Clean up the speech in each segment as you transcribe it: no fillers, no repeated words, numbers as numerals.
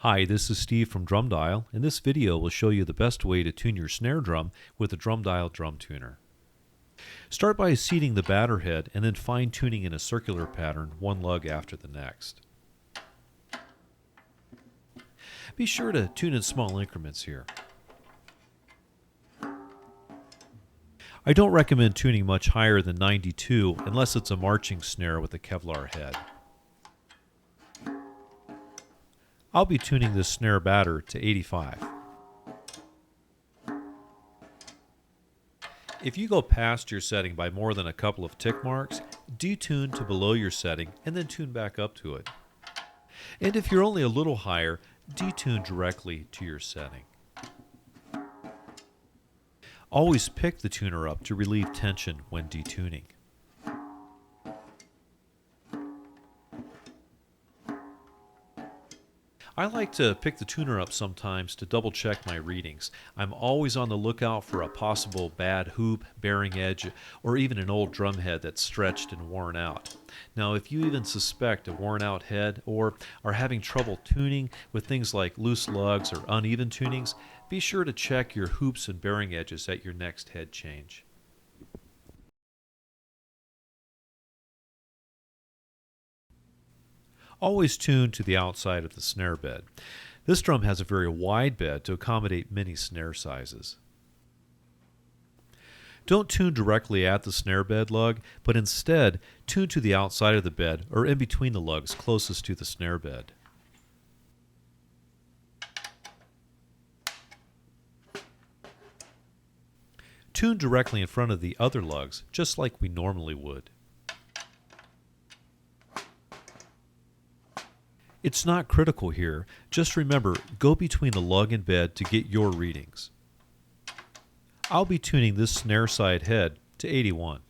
Hi, this is Steve from DrumDial, and this video will show you the best way to tune your snare drum with the DrumDial drum tuner. Start by seating the batter head and then fine-tuning in a circular pattern one lug after the next. Be sure to tune in small increments here. I don't recommend tuning much higher than 92 unless it's a marching snare with a Kevlar head. I'll be tuning this snare batter to 85. If you go past your setting by more than a couple of tick marks, detune to below your setting and then tune back up to it. And if you're only a little higher, detune directly to your setting. Always pick the tuner up to relieve tension when detuning. I like to pick the tuner up sometimes to double check my readings. I'm always on the lookout for a possible bad hoop, bearing edge, or even an old drum head that's stretched and worn out. Now, if you even suspect a worn out head or are having trouble tuning with things like loose lugs or uneven tunings, be sure to check your hoops and bearing edges at your next head change. Always tune to the outside of the snare bed. This drum has a very wide bed to accommodate many snare sizes. Don't tune directly at the snare bed lug, but instead tune to the outside of the bed or in between the lugs closest to the snare bed. Tune directly in front of the other lugs, just like we normally would. It's not critical here. Just remember, go between the lug and bed to get your readings. I'll be tuning this snare side head to 81.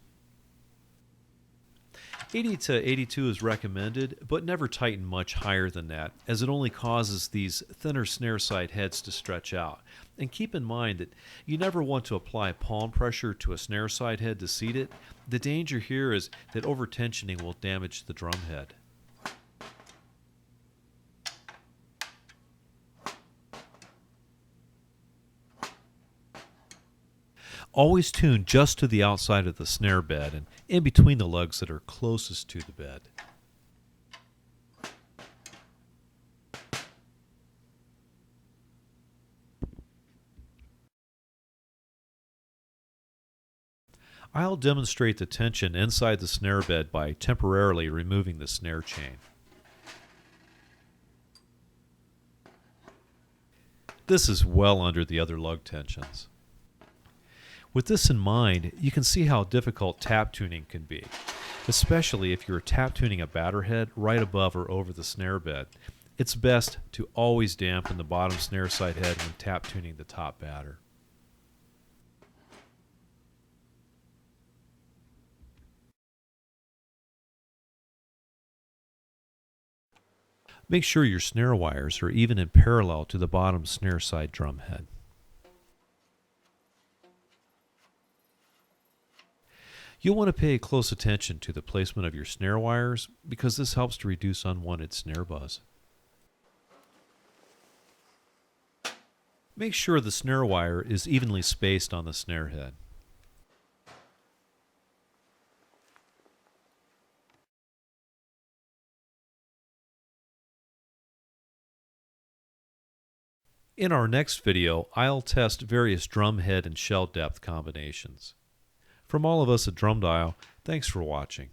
80 to 82 is recommended, but never tighten much higher than that, as it only causes these thinner snare side heads to stretch out. And keep in mind that you never want to apply palm pressure to a snare side head to seat it. The danger here is that overtensioning will damage the drum head. Always tune just to the outside of the snare bed and in between the lugs that are closest to the bed. I'll demonstrate the tension inside the snare bed by temporarily removing the snare chain. This is well under the other lug tensions. With this in mind, you can see how difficult tap tuning can be, especially if you're tap tuning a batter head right above or over the snare bed. It's best to always dampen the bottom snare side head when tap tuning the top batter. Make sure your snare wires are even and parallel to the bottom snare side drum head. You'll want to pay close attention to the placement of your snare wires because this helps to reduce unwanted snare buzz. Make sure the snare wire is evenly spaced on the snare head. In our next video, I'll test various drum head and shell depth combinations. From all of us at DrumDial, thanks for watching.